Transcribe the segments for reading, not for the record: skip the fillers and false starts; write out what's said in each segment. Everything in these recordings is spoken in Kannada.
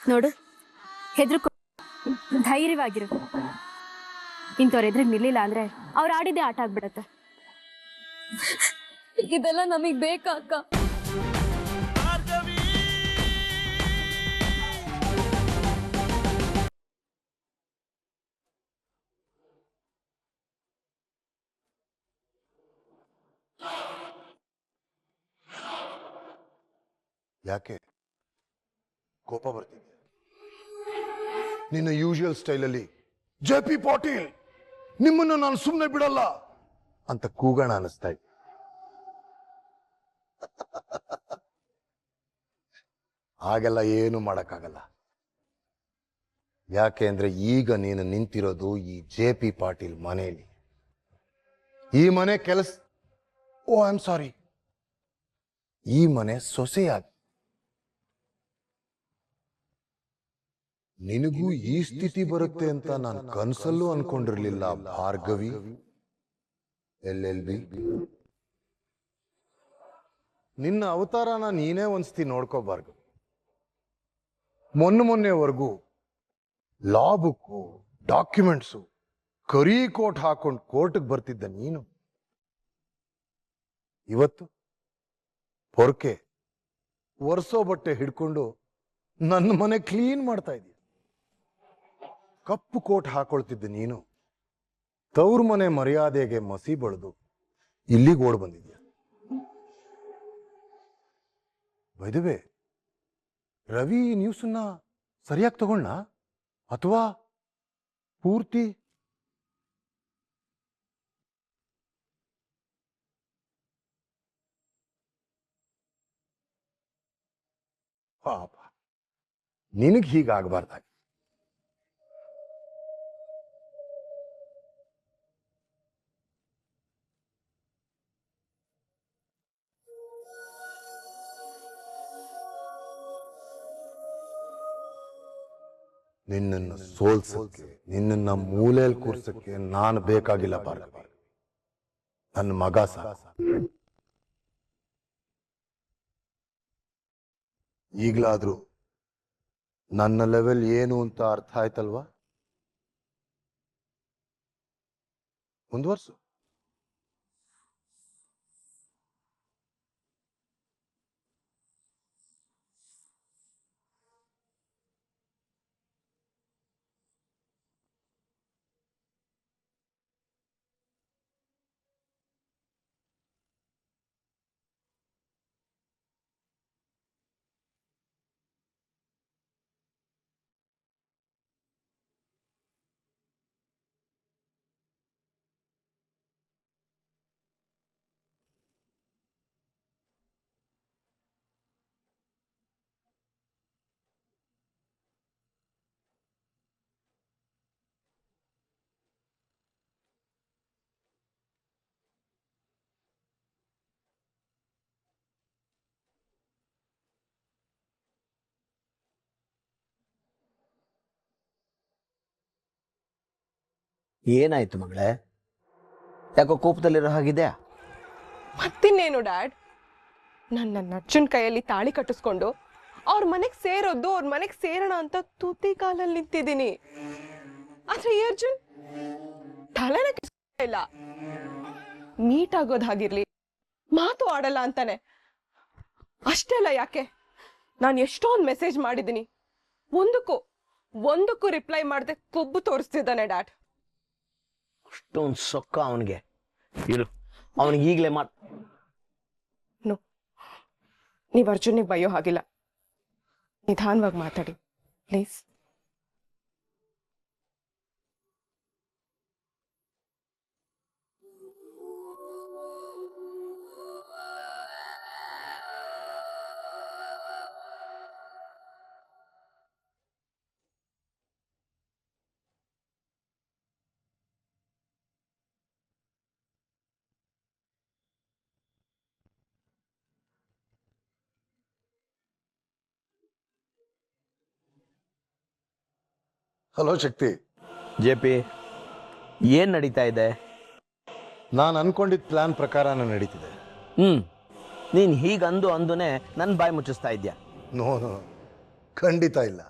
ನೋಡು, ಹೆದರ್ಕೊ, ಧೈರ್ಯವಾಗಿರು. ಇಂಥವ್ರ ಎದುರಿಗೆ ನಿಲ್ಲಿಲ್ಲ ಅಂದ್ರೆ ಅವ್ರು ಆಡಿದ್ದೇ ಆಟ ಆಗ್ಬಿಡತ್ತೆ. ಇದೆಲ್ಲ ನಮಗ್ ಬೇಕಾ ಅಕ್ಕ? ಯಾಕೆ ಕೋಪ ಬರ್ತಿದೆ? ನಿನ್ನ ಯೂಶುವಲ್ ಸ್ಟೈಲಲ್ಲಿ ಜೆ.ಪಿ. ಪಾಟೀಲ್ ನಿಮ್ಮನ್ನು ನಾನು ಸುಮ್ಮನೆ ಬಿಡಲ್ಲ ಅಂತ ಕೂಗೋಣ ಅನಿಸ್ತಾ ಇದೆ. ಹಾಗೆಲ್ಲ ಏನು ಮಾಡಕ್ಕಾಗಲ್ಲ. ಯಾಕೆ ಅಂದ್ರೆ ಈಗ ನೀನು ನಿಂತಿರೋದು ಈ ಜೆ.ಪಿ. ಪಾಟೀಲ್ ಮನೆಯಲ್ಲಿ. ಈ ಮನೆ ಕೆಲಸ ಐ ಆಮ್ ಸಾರಿ, ಈ ಮನೆ ಸೊಸೆಯಾಗಿ. ನಿನಗೂ ಈ ಸ್ಥಿತಿ ಬರುತ್ತೆ ಅಂತ ನಾನು ಕನಸಲ್ಲೂ ಅನ್ಕೊಂಡಿರ್ಲಿಲ್ಲ ಭಾರ್ಗವಿ. LLB. ನಿನ್ನ ಅವತಾರನ ನೀನೇ ಒಂದ್ಸತಿ ನೋಡ್ಕೋಬಾರ್ದು. ಮೊನ್ನೆವರೆಗೂ ಲಾ ಬುಕ್ಕು, ಡಾಕ್ಯುಮೆಂಟ್ಸು, ಕರಿ ಕೋಟ್ ಹಾಕೊಂಡು ಕೋರ್ಟ್ಗೆ ಬರ್ತಿದ್ದ ನೀನು ಇವತ್ತು ಪೊರ್ಕೆ ಒರ್ಸೋ ಬಟ್ಟೆ ಹಿಡ್ಕೊಂಡು ನನ್ನ ಮನೆ ಕ್ಲೀನ್ ಮಾಡ್ತಾ ಇದೀಯ. ಕಪ್ಪು ಕೋಟ್ ಹಾಕೊಳ್ತಿದ್ದ ನೀನು ತವ್ರ ಮನೆ ಮರ್ಯಾದೆಗೆ ಮಸಿ ಬಳಿದು ಇಲ್ಲಿಗೆ ಓಡ್ ಬಂದಿದ್ಯಾ. ಬೈದುವೆ, ರವಿ ನ್ಯೂಸನ್ನ ಸರಿಯಾಗಿ ತಗೊಂಡ ಅಥವಾ ಪೂರ್ತಿ ಪಾಪ ನಿನಗೆ ಹೀಗಾಗಬಾರ್ದಾಗಿ. ನಿನ್ನನ್ನು ಸೋಲ್ಸಕ್ಕೆ, ನಿನ್ನನ್ನ ಮೂಲೆಯಲ್ಲಿ ಕೂರ್ಸಕ್ಕೆ ನಾನು ಬೇಕಾಗಿಲ್ಲ ಭಾರ್ಗವಿ. ನನ್ನ ಮಗ ಈಗ್ಲಾದ್ರೂ ನನ್ನ ಲೆವೆಲ್ ಏನು ಅಂತ ಅರ್ಥ ಆಯ್ತಲ್ವಾ? ಮುಂದುವರ್ಸು. ಏನಾಯ್ತು ಮಗಳೇ? ಯಾಕೋ ಕೋಪದಲ್ಲಿರೋ ಹಾಗಿದೆ? ಮತ್ತಿನ್ನೇನು ಡ್ಯಾಡ್, ನನ್ನ ಅಜ್ಜನ ಕೈಯಲ್ಲಿ ತಾಳಿ ಕಟ್ಟಿಸ್ಕೊಂಡು ಅವ್ರ ಮನೆಗೆ ಸೇರೋದು, ಅವ್ರ ಮನೆಗೆ ಸೇರೋಣ ಅಂತ ತುತಿ ಕಾಲಲ್ಲಿ ನಿಂತಿದ್ದೀನಿ. ಆದ್ರೆ ಈ ಅರ್ಜುನ್ ತಲೆನ ಇಲ್ಲ. ಮೀಟ್ ಆಗೋದಾಗಿರ್ಲಿ, ಮಾತು ಆಡಲ್ಲ ಅಂತಾನೆ. ಅಷ್ಟೆಲ್ಲ ಯಾಕೆ, ನಾನು ಎಷ್ಟೊಂದು ಮೆಸೇಜ್ ಮಾಡಿದ್ದೀನಿ, ಒಂದಕ್ಕೂ ರಿಪ್ಲೈ ಮಾಡದೆ ಕೊಬ್ಬು ತೋರಿಸ್ತಿದ್ದಾನೆ ಡ್ಯಾಡ್. ಅಷ್ಟೊಂದು ಸೊಕ್ಕ ಅವನಿಗೆ ಇರು, ಅವನಿಗೆ ಈಗಲೇ ನೀವು ಅರ್ಜುನಿಗೆ ಬಯ್ಯೋ ಹಾಗಿಲ್ಲ, ನಿಧಾನವಾಗಿ ಮಾತಾಡಿ ಪ್ಲೀಸ್. Hello Shakti. ಜೆ.ಪಿ. ಏನ್ ನಡೀತಾ ಇದೆ? ನಾನು ಅನ್ಕೊಂಡಿದ್ದ ಪ್ಲಾನ್ ಪ್ರಕಾರನೇ ನಡೀತಿದೆ. ನೀನ್ ಹೀಗಂದುನೆ ನನ್ನ ಬಾಯಿ ಮುಚ್ಚಿಸ್ತಾ ಇದ್ಯಾ? ನೋ, ಖಂಡಿತ ಇಲ್ಲ.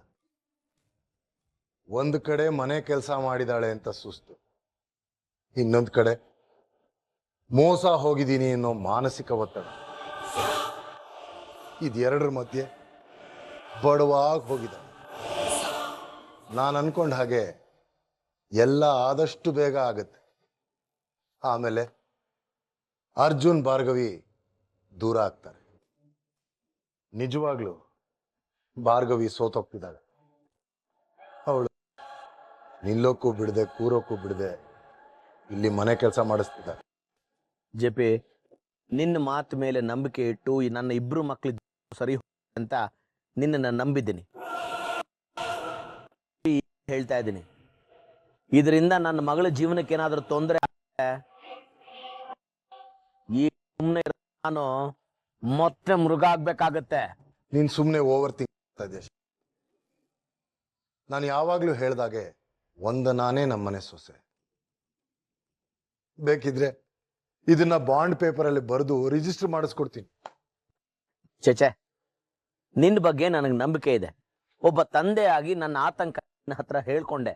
ಒಂದು ಕಡೆ ಮನೆ ಕೆಲಸ ಮಾಡಿದಾಳೆ ಅಂತ ಸುಸ್ತು, ಇನ್ನೊಂದು ಕಡೆ ಮೋಸ ಹೋಗಿದ್ದೀನಿ ಅನ್ನೋ ಮಾನಸಿಕ ಒತ್ತಡ. ಇದೆರಡರ ಮಧ್ಯೆ ಬಡವಾಗಿ ಹೋಗಿದ್ದಾಳೆ. ನಾನು ಅನ್ಕೊಂಡ ಹಾಗೆ ಎಲ್ಲ ಆದಷ್ಟು ಬೇಗ ಆಗತ್ತೆ. ಆಮೇಲೆ ಅರ್ಜುನ್ ಭಾರ್ಗವಿ ದೂರ ಆಗ್ತಾರೆ. ನಿಜವಾಗ್ಲೂ ಭಾರ್ಗವಿ ಸೋತೋಗ್ತಿದ್ದಾಳೆ. ಅವಳು ನಿಲ್ಲೋಕ್ಕೂ ಬಿಡದೆ ಕೂರೋಕ್ಕೂ ಬಿಡದೆ ಇಲ್ಲಿ ಮನೆ ಕೆಲಸ ಮಾಡಿಸ್ತಿದ್ದಾಳೆ. ಜೆಪಿ, ನಿನ್ನ ಮಾತು ಮೇಲೆ ನಂಬಿಕೆ ಇಟ್ಟು ನನ್ನ ಇಬ್ರು ಮಕ್ಳು ಸರಿ ಅಂತ ನಿನ್ನ ನಂಬಿದ್ದೀನಿ. ಹೇಳ್ತಾ ಇದ್ದೀನಿ, ಇದರಿಂದ ನನ್ನ ಮಗಳ ಜೀವನಕ್ಕೆ ಏನಾದರೂ ತೊಂದರೆ ಈ ಸುಮ್ಮನೆ ನಾನು ಮತ್ತೆ ಮೃಗ ಆಗ್ಬೇಕಾಗತ್ತೆ. ನೀನ್ ಸುಮ್ಮನೆ ಓವರ್ ಥಿಂಕ್ ಮಾಡ್ತಾ ಇದ್ದೆ. ನಾನು ಯಾವಾಗ್ಲೂ ಹೇಳ್ದಾಗೆ ನಾನೇ ನಮ್ಮನೆ ಸೊಸೆ. ಬೇಕಿದ್ರೆ ಇದನ್ನ ಬಾಂಡ್ ಪೇಪರ್ ಅಲ್ಲಿ ಬರೆದು ರಿಜಿಸ್ಟರ್ ಮಾಡಿಸ್ಕೊಡ್ತೀನಿ. ಚೇಚೆ, ನಿನ್ನ ಬಗ್ಗೆ ನನಗೆ ನಂಬಿಕೆ ಇದೆ. ಒಬ್ಬ ತಂದೆಯಾಗಿ ನನ್ನ ಆತಂಕ ನಿನ್ನ ಹತ್ರ ಹೇಳ್ಕೊಂಡೆ.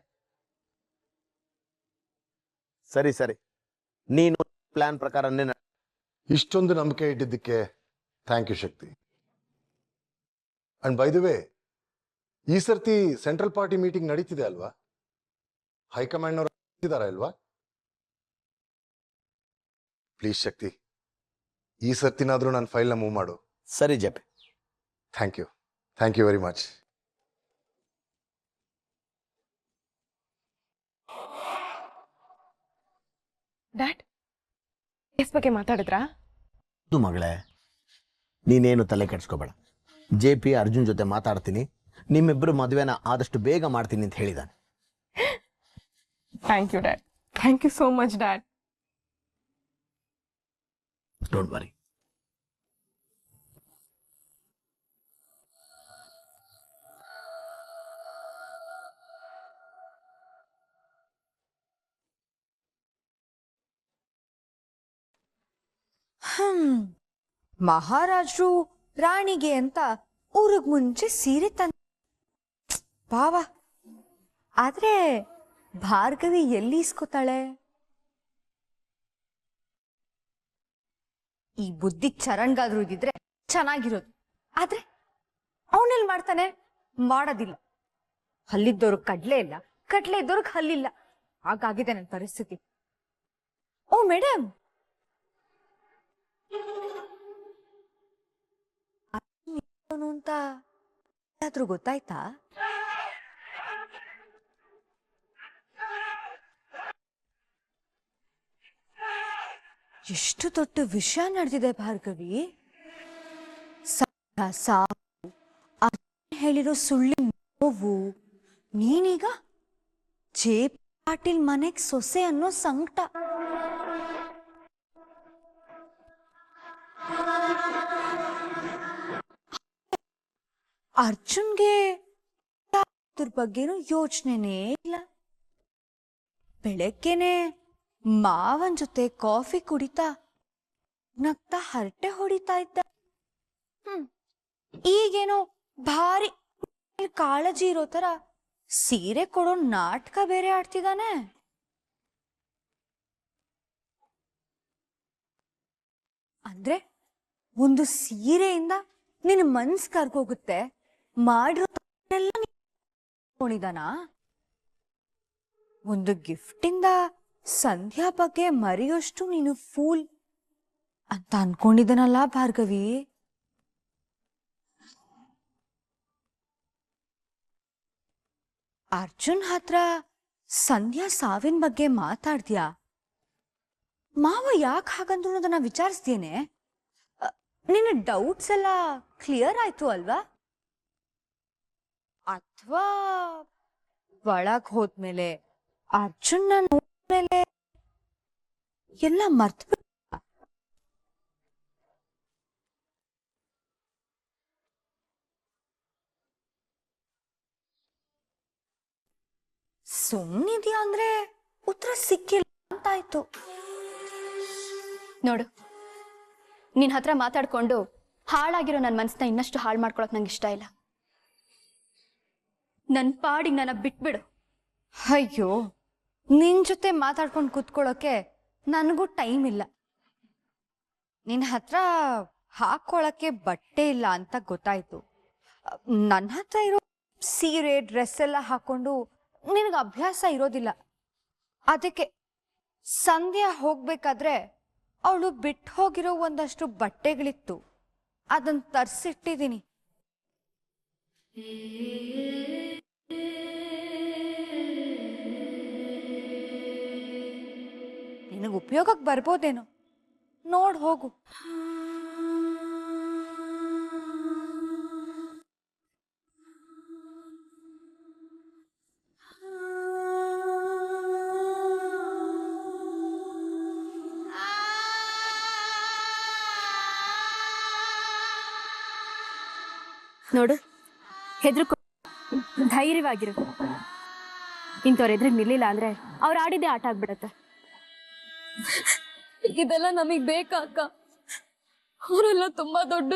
ಸರಿ ಸರಿ, ನೀನು ಪ್ಲಾನ್ ಪ್ರಕಾರ ಇಷ್ಟೊಂದು ನಂಬಿಕೆ ಇಟ್ಟಿದ್ದಕ್ಕೆ thank you Shakti. And by the way, ಈ ಸರ್ತಿ ಸೆಂಟ್ರಲ್ ಪಾರ್ಟಿ ಮೀಟಿಂಗ್ ನಡೀತಿದೆ ಅಲ್ವಾ? ಹೈಕಮಾಂಡ್ನವರು ಇದ್ದಾರಾ ಅಲ್ವಾ? ಪ್ಲೀಸ್ ಶಕ್ತಿ, ಈ ಸರ್ತಿನಾದ್ರೂ ನನ್ನ ಫೈಲ್ನ ಮೂವ್ ಮಾಡು. ಸರಿ ಜಪೆ. Thank you very much. Dad, case ಬಗ್ಗೆ ಮಾತಾಡಿದ್ರಾ? ಹೌದು ಮಗಳೇ, ನೀನೇನು ತಲೆ ಕೆಡ್ಸ್ಕೋಬೇಡ. JP ಅರ್ಜುನ್ ಜೊತೆ ಮಾತಾಡ್ತೀನಿ, ನಿಮ್ಮಿಬ್ಬರು ಮದುವೆನ ಆದಷ್ಟು ಬೇಗ ಮಾಡ್ತೀನಿ ಅಂತ ಹೇಳಿದಾನೆ. Thank you dad. Thank you so much dad. Don't worry. ಮಹಾರಾಜರು ರಾಣಿಗೆ ಅಂತ ಊರಿಗೆ ಮುಂಚೆ ಸೀರೆ ತಂದ ಭಾವ. ಆದ್ರೆ ಭಾರ್ಗವಿ ಎಲ್ಲಿ ಇಸ್ಕೋತಾಳೆ? ಈ ಬುದ್ಧಿ ಚರಣ್ಗಾದ್ರೂ ಇದ್ದಿದ್ರೆ ಚೆನ್ನಾಗಿರೋದು. ಆದ್ರೆ ಅವನೆಲ್ ಮಾಡ್ತಾನೆ? ಮಾಡೋದಿಲ್ಲ. ಹಲ್ಲಿದ್ದವ್ರಿಗೆ ಕಡ್ಲೆ ಇಲ್ಲ, ಕಡ್ಲೆ ಇದ್ದವ್ರಿಗೆ ಹಲ್ಲಿಲ್ಲ. ಹಾಗಾಗಿದೆ ನನ್ನ ಪರಿಸ್ಥಿತಿ. ಓ ಮೇಡಮ್, ಅಂತ ಯಾರಾದ್ರೂ ಗೊತ್ತಾಯ್ತಾ? ಎಷ್ಟು ದೊಡ್ಡ ವಿಷಯ ನಡೆದಿದೆ ಭಾರ್ಗವಿ. ಸಾವು, ಹೇಳಿರೋ ಸುಳ್ಳಿನ ನೋವು, ನೀನೀಗ JP ಪಾಟೀಲ್ ಮನೆಗ್ ಸೊಸೆ ಅನ್ನೋ ಸಂಕಟ. ಅರ್ಜುನ್ಗೆ ಅದ್ರ ಬಗ್ಗೆನೂ ಯೋಚನೆನೇ ಇಲ್ಲ. ಬೆಳಗ್ಗೆನೆ ಮಾವನ್ ಜೊತೆ ಕಾಫಿ ಕುಡಿತಾ ನಗ್ತಾ ಹರಟೆ ಹೊಡಿತಾ ಇದ್ದ. ಈಗೇನೋ ಭಾರಿ ಕಾಳಜಿ ಇರೋ ತರ ಸೀರೆ ಕೊಡೋ ನಾಟಕ ಬೇರೆ ಆಡ್ತಿದ್ದಾನೆ. ಅಂದ್ರೆ ಒಂದು ಸೀರೆಯಿಂದ ನಿನ್ನ ಮನ್ಸ್ ಕರ್ಗೋಗುತ್ತೆ, ಮಾಡಿರೋ ಕೊಂಡಿದಾನ. ಒಂದು ಗಿಫ್ಟಿಂದ ಸಂಧ್ಯಾ ಬಗ್ಗೆ ಮರೆಯೋಷ್ಟು ನೀನು ಫೂಲ್ ಅಂತ ಅನ್ಕೊಂಡಿದ್ದಾನಲ್ಲ ಭಾರ್ಗವಿ. ಅರ್ಜುನ್ ಹತ್ರ ಸಂಧ್ಯಾ ಸಾವಿನ ಬಗ್ಗೆ ಮಾತಾಡ್ದ್ಯಾ? ಮಾವ ಯಾಕೆ ಹಾಗಂದ್ರು ಅನ್ನೋದನ್ನ ವಿಚಾರಿಸ್ದೇನೆ? ನಿನ್ನ ಡೌಟ್ಸ್ ಎಲ್ಲ ಕ್ಲಿಯರ್ ಆಯ್ತು ಅಲ್ವಾ? ಅಥವಾ ಒಳಗ್ ಹೋದ್ಮೇಲೆ ಅರ್ಜುನ್ನ ನೋಡ್ಮೇಲೆ ಎಲ್ಲ ಮರ್ತು ಸುಮ್ಮನಿದ್ಯಾ ಅಂದ್ರೆ ಉತ್ತರ ಸಿಕ್ಕಿಲ್ಲ ಅಂತಾಯ್ತು. ನೋಡು, ನಿನ್ ಹತ್ರ ಮಾತಾಡ್ಕೊಂಡು ಹಾಳಾಗಿರೋ ನನ್ನ ಮನಸ್ಸನ್ನ ಇನ್ನಷ್ಟು ಹಾಳು ಮಾಡ್ಕೊಳಕ್ ನಂಗೆ ಇಷ್ಟ ಇಲ್ಲ. ನನ್ನ ಪಾಡಿಗೆ ನನ್ನ ಬಿಟ್ಬಿಡು. ಅಯ್ಯೋ ನಿನ್ ಜೊತೆ ಮಾತಾಡ್ಕೊಂಡು ಕೂತ್ಕೊಳ್ಳೋಕೆ ನನಗೂ ಟೈಮ್ ಇಲ್ಲ. ನಿನ್ನ ಹತ್ರ ಹಾಕೊಳ್ಳೋಕ್ಕೆ ಬಟ್ಟೆ ಇಲ್ಲ ಅಂತ ಗೊತ್ತಾಯ್ತು. ನನ್ನ ಹತ್ರ ಇರೋ ಸೀರೆ ಡ್ರೆಸ್ ಎಲ್ಲ ಹಾಕೊಂಡು ನಿನಗೆ ಅಭ್ಯಾಸ ಇರೋದಿಲ್ಲ. ಅದಕ್ಕೆ ಸಂಧ್ಯಾ ಹೋಗ್ಬೇಕಾದ್ರೆ ಅವಳು ಬಿಟ್ಟು ಹೋಗಿರೋ ಒಂದಷ್ಟು ಬಟ್ಟೆಗಳಿತ್ತು, ಅದನ್ನ ತರಿಸಿಟ್ಟಿದ್ದೀನಿ. ನಿನಗೆ ಉಪಯೋಗಕ್ಕೆ ಬರ್ಬೋದೇನೋ, ನೋಡ್ ಹೋಗು. ನೋಡು, ಹೆದರ್ಕೊ, ಧೈರ್ಯವಾಗಿರು. ಇಂಥವ್ರ ಎದುರಿಗೆ ನಿಲ್ಲಿಲ್ಲ ಅಂದ್ರೆ ಅವ್ರು ಆಡಿದ್ದೇ ಆಟ ಆಗ್ಬಿಡತ್ತೆ. ಇದೆಲ್ಲ ನಮಗ್ ಬೇಕಾ ಅಕ್ಕ? ಅವರೆಲ್ಲ ತುಂಬಾ ದೊಡ್ಡ.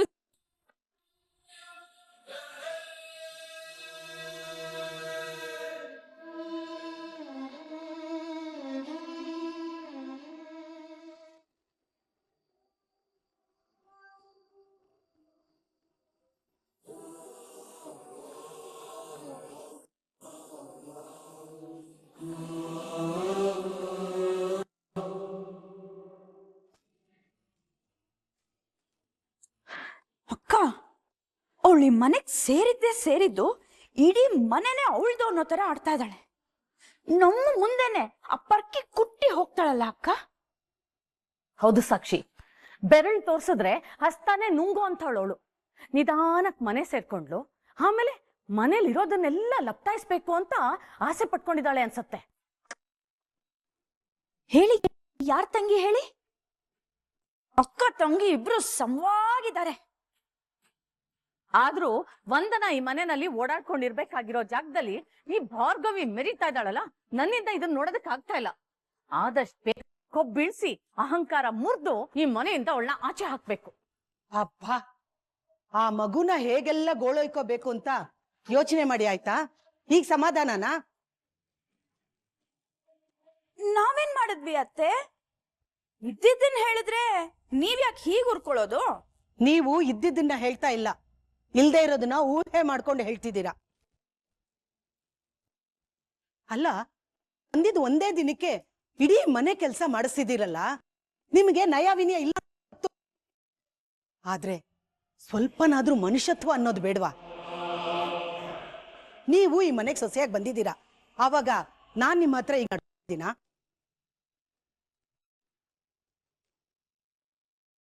ಅಕ್ಕ, ಅವಳು ಮನೆಗ್ ಸೇರಿದ್ದು ಇಡೀ ಮನೆನೇ ಅವಳ್ದು ಅನ್ನೋ ತರ ಆಡ್ತಾ ಇದ್ದಾಳೆ. ನಮ್ಮ ಮುಂದೆನೆ ಆ ಪರ್ಕಿ ಕುಟ್ಟಿ ಹೋಗ್ತಾಳಲ್ಲ ಅಕ್ಕ. ಹೌದು ಸಾಕ್ಷಿ, ಬೆರಳು ತೋರ್ಸಿದ್ರೆ ಹಸ್ತಾನೆ ನುಂಗು ಅಂತವಳವಳು. ನಿಧಾನಕ್ ಮನೆ ಸೇರ್ಕೊಂಡ್ಲು, ಆಮೇಲೆ ಮನೇಲಿ ಇರೋದನ್ನೆಲ್ಲ ಲಪ್ತಾಯಿಸ್ಬೇಕು ಅಂತ ಆಸೆ ಪಟ್ಕೊಂಡಿದ್ದಾಳೆ ಅನ್ಸತ್ತೆ. ಹೇಳಿ, ಯಾರ್ ತಂಗಿ ಹೇಳಿ? ಅಕ್ಕ ತಂಗಿ ಇಬ್ರು ಸಮವಾಗಿದ್ದಾರೆ. ಆದ್ರೂ ವಂದನ ಈ ಮನೆಯಲ್ಲಿ ಓಡಾಡ್ಕೊಂಡಿರ್ಬೇಕಾಗಿರೋ ಜಾಗದಲ್ಲಿ ಈ ಭಾರ್ಗವಿ ಮೆರಿತಾ ಇದ್ದಾಳಲ್ಲ, ನನ್ನಿಂದ ಇದನ್ನ ನೋಡೋದಕ್ ಆಗ್ತಾ ಇಲ್ಲ. ಆದಷ್ಟು ಬೇಗ ಕೊಬ್ಬಿಳಿಸಿ ಅಹಂಕಾರ ಮುರಿದು ಈ ಮನೆಯಿಂದ ಅವಳನ್ನ ಆಚೆ ಹಾಕ್ಬೇಕು. ಅಪ್ಪ, ಆ ಮಗುನ ಹೇಗೆಲ್ಲ ಗೋಳೊಯ್ಕೋಬೇಕು ಅಂತ ಯೋಚನೆ ಮಾಡಿ ಆಯ್ತಾ? ಈಗ ಸಮಾಧಾನನಾ? ನಾವೇನ್ ಮಾಡಿದ್ವಿ ಅತ್ತೆ? ಇದ್ದಿದ್ದನ್ನ ಹೇಳಿದ್ರೆ ನೀವ್ಯಾಕೆ ಹೀಗ್ ಉರ್ಕೊಳ್ಳೋದು? ನೀವು ಇದ್ದಿದ್ದನ್ನ ಹೇಳ್ತಾ ಇಲ್ಲ, ಇಲ್ದೇ ಇರೋದನ್ನ ಊಹೆ ಮಾಡ್ಕೊಂಡು ಹೇಳ್ತಿದ್ದೀರಾ. ಅಲ್ಲ, ಬಂದಿದ್ದು ಒಂದೇ ದಿನಕ್ಕೆ ಇಡೀ ಮನೆ ಕೆಲಸ ಮಾಡಿಸ್ತಿದ್ದೀರಲ್ಲ, ನಿಮಗೆ ನಯ ವಿನಯ ಇಲ್ಲ. ಆದ್ರೆ ಸ್ವಲ್ಪನಾದ್ರೂ ಮನುಷ್ಯತ್ವ ಅನ್ನೋದು ಬೇಡವಾ? ನೀವು ಈ ಮನೆಗೆ ಸೊಸೆಯಾಗಿ ಬಂದಿದ್ದೀರಾ, ಆವಾಗ ನಾನ್ ನಿಮ್ಮ ಹತ್ರ ಈಗ